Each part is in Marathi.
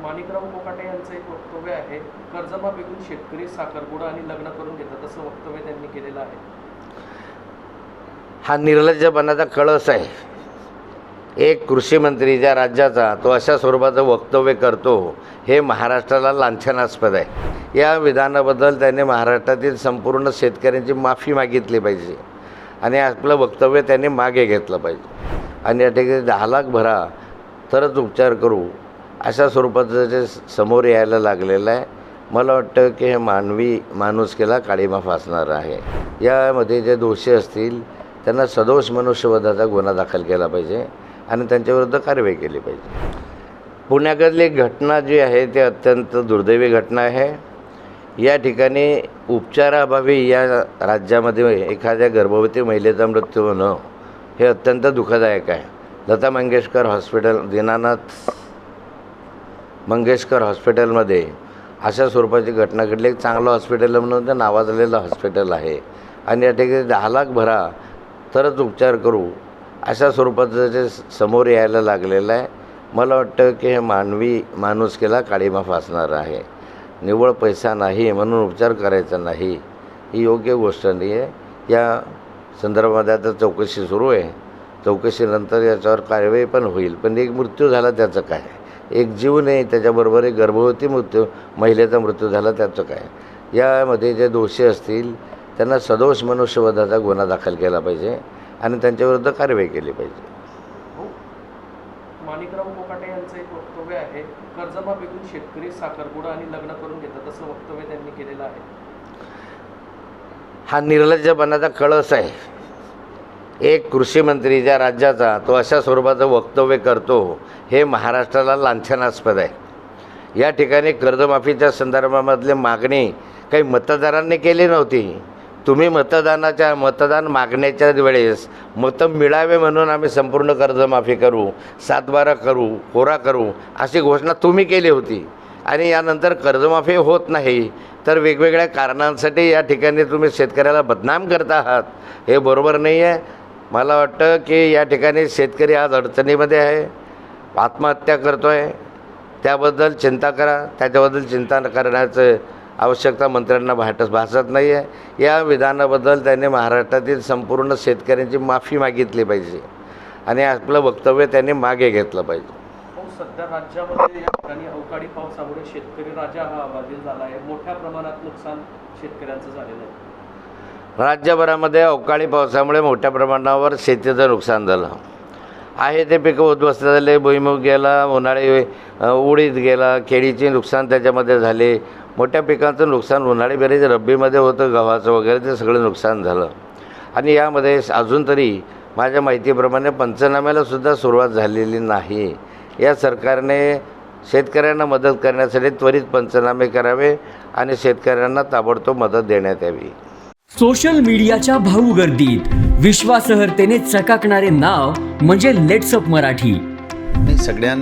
माणिकराव कोकाटे यांचं एक वक्तव्य आहे, कर्जमाफीतून शेतकरी साखरपुडा आणि लग्न करून घेतात असं वक्तव्य त्यांनी केलेलं आहे. हा निर्लज्जपणाचा कळस आहे. एक कृषी मंत्री ज्या राज्याचा तो अशा स्वरूपाचं वक्तव्य करतो हे महाराष्ट्राला लांछनास्पद आहे. या विधानाबद्दल त्याने महाराष्ट्रातील संपूर्ण शेतकऱ्यांची माफी मागितली पाहिजे आणि आपलं वक्तव्य त्यांनी मागे घेतलं पाहिजे आणि या ठिकाणी 10 लाख भरा तरच उपचार करू अशा स्वरूपाचं जे समोर यायला लागलेलं आहे. मला वाटतं की हे माणुसकीला काळीमा फासणार आहे. यामध्ये जे दोषी असतील त्यांना सदोष मनुष्यवधाचा गुन्हा दाखल केला पाहिजे आणि त्यांच्याविरुद्ध कारवाई केली पाहिजे. पुण्याकडली घटना जी आहे ती अत्यंत दुर्दैवी घटना आहे. या ठिकाणी उपचाराअभावी या राज्यामध्ये एखाद्या गर्भवती महिलेचा मृत्यू होणं हे अत्यंत दुःखदायक आहे. लता मंगेशकर हॉस्पिटल, दीनानाथ मंगेशकर हॉस्पिटलमध्ये अशा स्वरूपाची घटना घडली. एक चांगलं हॉस्पिटल म्हणून ते नावाजलेलं हॉस्पिटल आहे आणि या ठिकाणी 10 लाख भरा तरच उपचार करू अशा स्वरूपाचं जे समोर यायला लागलेलं आहे. मला वाटतं की हे माणुसकीला काळीमा फासणार आहे. निव्वळ पैसा नाही म्हणून उपचार करायचा नाही ही योग्य गोष्ट नाही आहे. या संदर्भामध्ये आता चौकशी सुरू आहे. चौकशीनंतर याच्यावर कारवाई पण होईल. पण एक मृत्यू झाला त्याचं काय, एक जीव नाही, त्याच्याबरोबर एक गर्भवती महिलेचा मृत्यू झाला त्याचं काय. यामध्ये जे दोषी असतील त्यांना सदोष मनुष्यवधाचा गुन्हा दाखल केला पाहिजे आणि त्यांच्याविरुद्ध कारवाई केली पाहिजे. माणिकराव कोकाटे यांचं एक वक्तव्य आहे, कर्जमाफीतून शेतकरी साखरपुडा आणि लग्न करून घेतात असं वक्तव्य त्यांनी केलेलं आहे. हा निर्लज्जपणाचा कळस आहे. एक कृषी मंत्री ज्या राज्याचा तो अशा स्वरूपाचं वक्तव्य करतो हे महाराष्ट्राला लांछनास्पद आहे. या ठिकाणी कर्जमाफीच्या संदर्भामधली मागणी काही मतदारांनी केली नव्हती. तुम्ही मतदान मागण्याच्या वेळेस मतं मिळावे म्हणून आम्ही संपूर्ण कर्जमाफी करू, 7/12 करू, कोरा करू अशी घोषणा तुम्ही केली होती आणि यानंतर कर्जमाफी होत नाही तर वेगवेगळ्या कारणांसाठी या ठिकाणी तुम्ही शेतकऱ्याला बदनाम करता आहात. हे बरोबर नाही आहे. मला वाटतं की या ठिकाणी शेतकरी आज अडचणीमध्ये आहे, आत्महत्या करतो आहे. त्याबद्दल चिंता करा. त्याच्याबद्दल चिंता करण्याचं आवश्यकता मंत्र्यांना भासत नाही आहे. या विधानाबद्दल त्यांनी महाराष्ट्रातील संपूर्ण शेतकऱ्यांची माफी मागितली पाहिजे आणि आपलं वक्तव्य त्यांनी मागे घेतलं पाहिजे. सध्या राज्यामध्ये या ठिकाणी अवकाळी पावसामुळे शेतकरी राजा हा बाधित झाला आहे. मोठ्या प्रमाणात नुकसान शेतकऱ्यांचं झालेलं आहे. राज्यभरामध्ये अवकाळी पावसामुळे मोठ्या प्रमाणावर शेतीचं नुकसान झालं आहे. ते पिकं उद्ध्वस्त झाले. भुईमूग गेला, उन्हाळी उडीद गेला, केळीचे नुकसान त्याच्यामध्ये झाले. मोठ्या पिकांचं नुकसान उन्हाळी बेरीज रब्बीमध्ये होतं, गव्हाचं वगैरे ते सगळं नुकसान झालं. आणि यामध्ये अजून तरी माझ्या माहितीप्रमाणे पंचनाम्यालासुद्धा सुरुवात झालेली नाही. या सरकारने शेतकऱ्यांना मदत करण्यासाठी त्वरित पंचनामे करावे आणि शेतकऱ्यांना ताबडतोब मदत देण्यात यावी. सोशल मीडियाच्या भाऊ गर्दीत विश्वासार्हतेने चकाकणारे नाव म्हणजे लेट्सअप मराठी. सगळ्या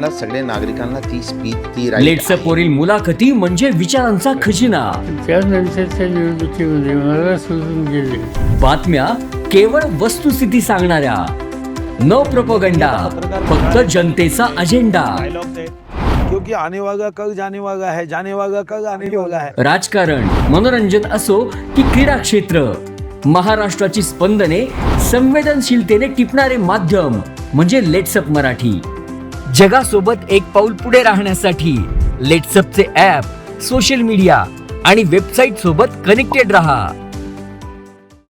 नागरिकांना ती स्पीच ती लेट्सअप वरील मुलाखती म्हणजे विचारांचा खजिना. त्यानंतरच्या निवडणुकीमध्ये मला सोडून गेले. बातम्या केवळ वस्तुस्थिती सांगणाऱ्या, न प्रोपगंडा, फक्त जनतेचा अजेंडा. क्योंकि आने वाला कल जाने वाला है, जाने वाला कल आने वाला है. राजकारण, मनोरंजन असो की क्रीडा क्षेत्र, महाराष्ट्राची स्पंदने संवेदनशीलतेने टिपणारे माध्यम म्हणजे लेट्सअप मराठी. जगासोबत एक पाऊल पुढे राहण्यासाठी लेट्सअपचे ॲप, सोशल मीडिया आणि वेबसाईट सोबत कनेक्टेड रहा.